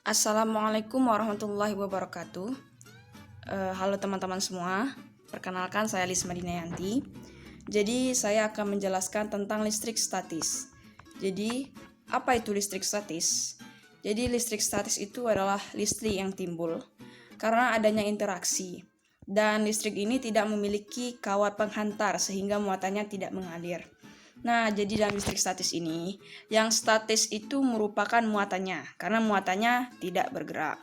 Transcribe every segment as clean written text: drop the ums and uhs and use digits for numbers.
Assalamualaikum warahmatullahi wabarakatuh. Halo teman-teman semua, perkenalkan saya Lisma Dinayanti. Jadi saya akan menjelaskan tentang listrik statis. Jadi apa itu listrik statis? Jadi listrik statis itu adalah listrik yang timbul karena adanya interaksi, dan listrik ini tidak memiliki kawat penghantar sehingga muatannya tidak mengalir. Nah, jadi dalam listrik statis ini, yang statis itu merupakan muatannya, karena muatannya tidak bergerak.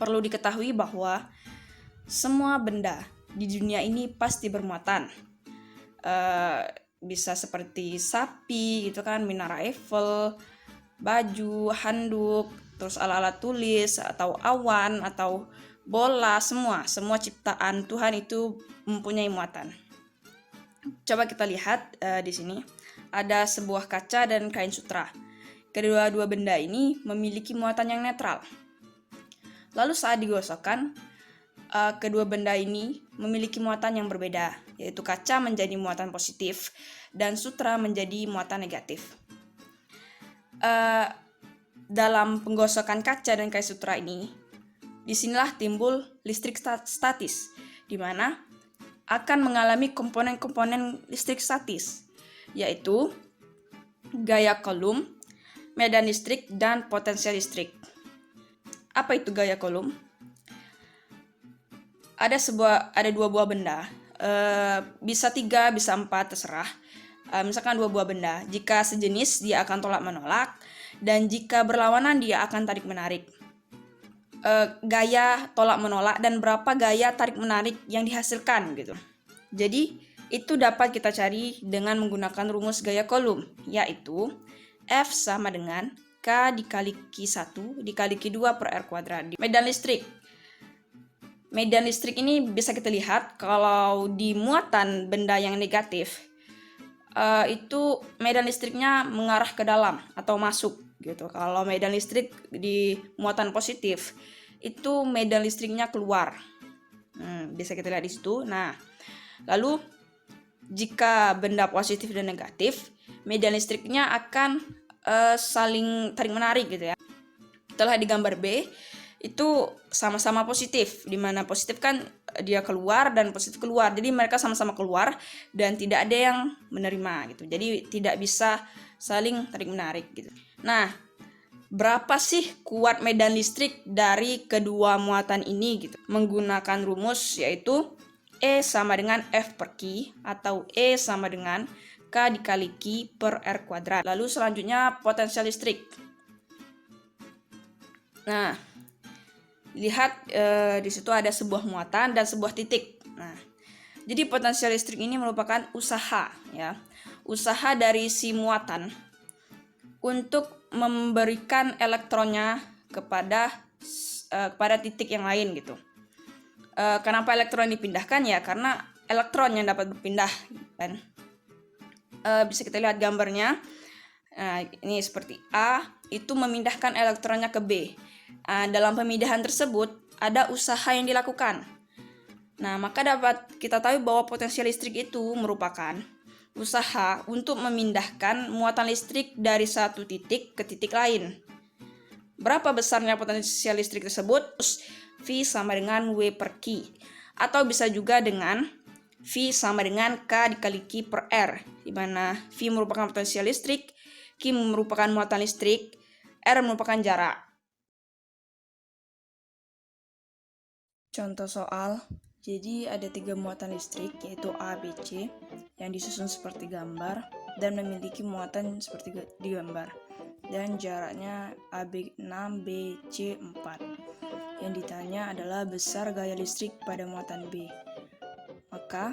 Perlu diketahui bahwa semua benda di dunia ini pasti bermuatan. Bisa seperti sapi, gitu kan, menara Eiffel, baju, handuk, terus alat-alat tulis, atau awan, atau bola, semua ciptaan Tuhan itu mempunyai muatan. Coba kita lihat di sini ada sebuah kaca dan kain sutra. Kedua-dua benda ini memiliki muatan yang netral. Lalu saat digosokkan, kedua benda ini memiliki muatan yang berbeda, yaitu kaca menjadi muatan positif dan sutra menjadi muatan negatif. Dalam penggosokan kaca dan kain sutra ini, disinilah timbul listrik statis, di mana akan mengalami komponen-komponen listrik statis, yaitu gaya Coulomb, medan listrik, dan potensial listrik. Apa itu gaya Coulomb? Ada dua buah benda, bisa 3, bisa 4, terserah. Misalkan dua buah benda, jika sejenis dia akan tolak menolak, dan jika berlawanan dia akan tarik menarik. Gaya tolak menolak dan berapa gaya tarik menarik yang dihasilkan gitu. Jadi itu dapat kita cari dengan menggunakan rumus gaya Coulomb, yaitu F sama dengan K dikali Q1 dikali Q2 per R kuadrat. Medan listrik ini bisa kita lihat kalau di muatan benda yang negatif, itu medan listriknya mengarah ke dalam atau masuk gitu. Kalau medan listrik di muatan positif, itu medan listriknya keluar. Bisa kita lihat di situ. Nah, lalu jika benda positif dan negatif, medan listriknya akan saling tarik menarik gitu ya. Setelah di gambar B, itu sama-sama positif, dimana positif kan dia keluar dan positif keluar, jadi mereka sama-sama keluar dan tidak ada yang menerima gitu, jadi tidak bisa saling tarik menarik gitu. Nah, berapa sih kuat medan listrik dari kedua muatan ini gitu? Menggunakan rumus yaitu E sama dengan F per Q atau E sama dengan K dikali Q per R kuadrat. Lalu selanjutnya potensial listrik. Nah, lihat di situ ada sebuah muatan dan sebuah titik. Nah, jadi potensial listrik ini merupakan usaha ya. Usaha dari si muatan untuk memberikan elektronnya kepada titik yang lain gitu. Kenapa elektron dipindahkan ya? Karena elektron yang dapat berpindah kan. Bisa kita lihat gambarnya. Nah, ini seperti A itu memindahkan elektronnya ke B. Dalam pemindahan tersebut ada usaha yang dilakukan. Nah, maka dapat kita tahu bahwa potensial listrik itu merupakan usaha untuk memindahkan muatan listrik dari satu titik ke titik lain. Berapa besarnya potensial listrik tersebut? V sama dengan W per Q. Atau bisa juga dengan V sama dengan K dikali Q per R, di mana V merupakan potensial listrik, Q merupakan muatan listrik, R merupakan jarak. Contoh soal, jadi ada 3 muatan listrik yaitu A, B, C yang disusun seperti gambar dan memiliki muatan seperti di gambar, dan jaraknya AB 6, B, C 4. Yang ditanya adalah besar gaya listrik pada muatan B. Maka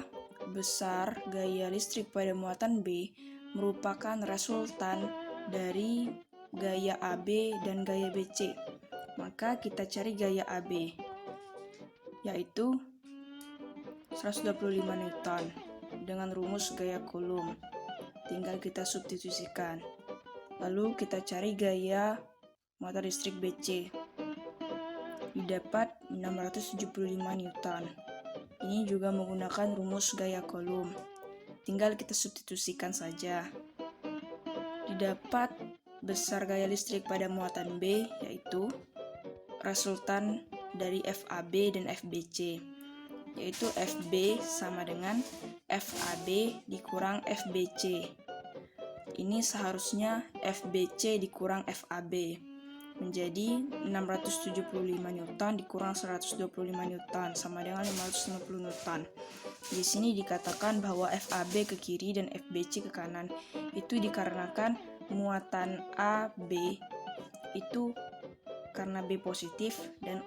besar gaya listrik pada muatan B merupakan resultan dari gaya AB dan gaya BC. Maka kita cari gaya AB, yaitu 125 Newton dengan rumus gaya Coulomb. Tinggal kita substitusikan. Lalu kita cari gaya muatan listrik BC. Didapat 675 Newton. Ini juga menggunakan rumus gaya Coulomb. Tinggal kita substitusikan saja. Didapat besar gaya listrik pada muatan B yaitu resultan dari FAB dan FBC, yaitu FB sama dengan FAB dikurang FBC. Ini seharusnya FBC dikurang FAB menjadi 675 Newton dikurang 125 Newton sama dengan 550 Newton. Di sini dikatakan bahwa FAB ke kiri dan FBC ke kanan. Itu dikarenakan muatan AB itu karena B positif dan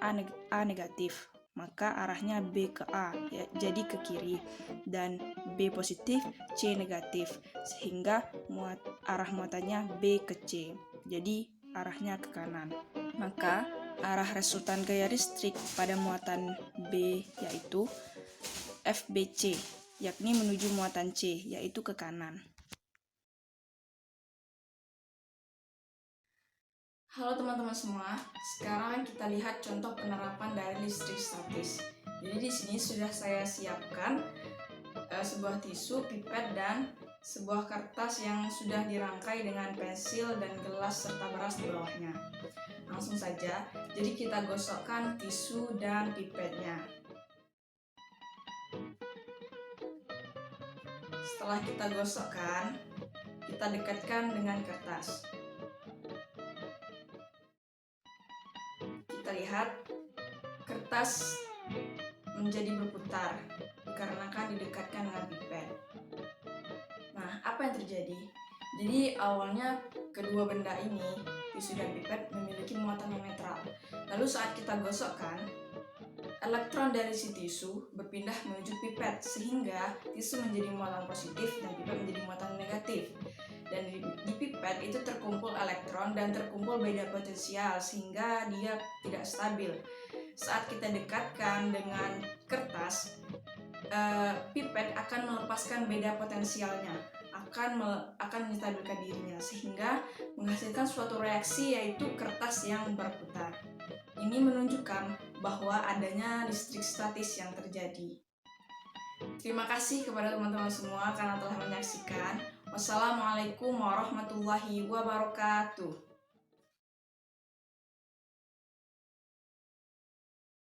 A negatif, maka arahnya B ke A, ya, jadi ke kiri, dan B positif, C negatif, sehingga arah muatannya B ke C, jadi arahnya ke kanan. Maka arah resultan gaya listrik pada muatan B yaitu FBC, yakni menuju muatan C, yaitu ke kanan. Halo teman-teman semua, sekarang kita lihat contoh penerapan dari listrik statis. Jadi di sini sudah saya siapkan sebuah tisu, pipet, dan sebuah kertas yang sudah dirangkai dengan pensil dan gelas serta beras di bawahnya. Langsung saja, jadi kita gosokkan tisu dan pipetnya. Setelah kita gosokkan, kita dekatkan dengan kertas. Kita lihat kertas menjadi berputar dikarenakan didekatkan dengan pipet. Nah, apa yang terjadi? Jadi awalnya kedua benda ini, tisu dan pipet, memiliki muatan yang netral. Lalu saat kita gosokkan, elektron dari si tisu berpindah menuju pipet, sehingga tisu menjadi muatan positif dan pipet menjadi muatan negatif. Dan di pipet itu terkumpul elektron dan terkumpul beda potensial, sehingga dia tidak stabil. Saat kita dekatkan dengan kertas, pipet akan melepaskan beda potensialnya, akan menstabilkan dirinya, sehingga menghasilkan suatu reaksi, yaitu kertas yang berputar. Ini menunjukkan bahwa adanya listrik statis yang terjadi. Terima kasih kepada teman-teman semua karena telah menyaksikan. Wassalamualaikum warahmatullahi wabarakatuh.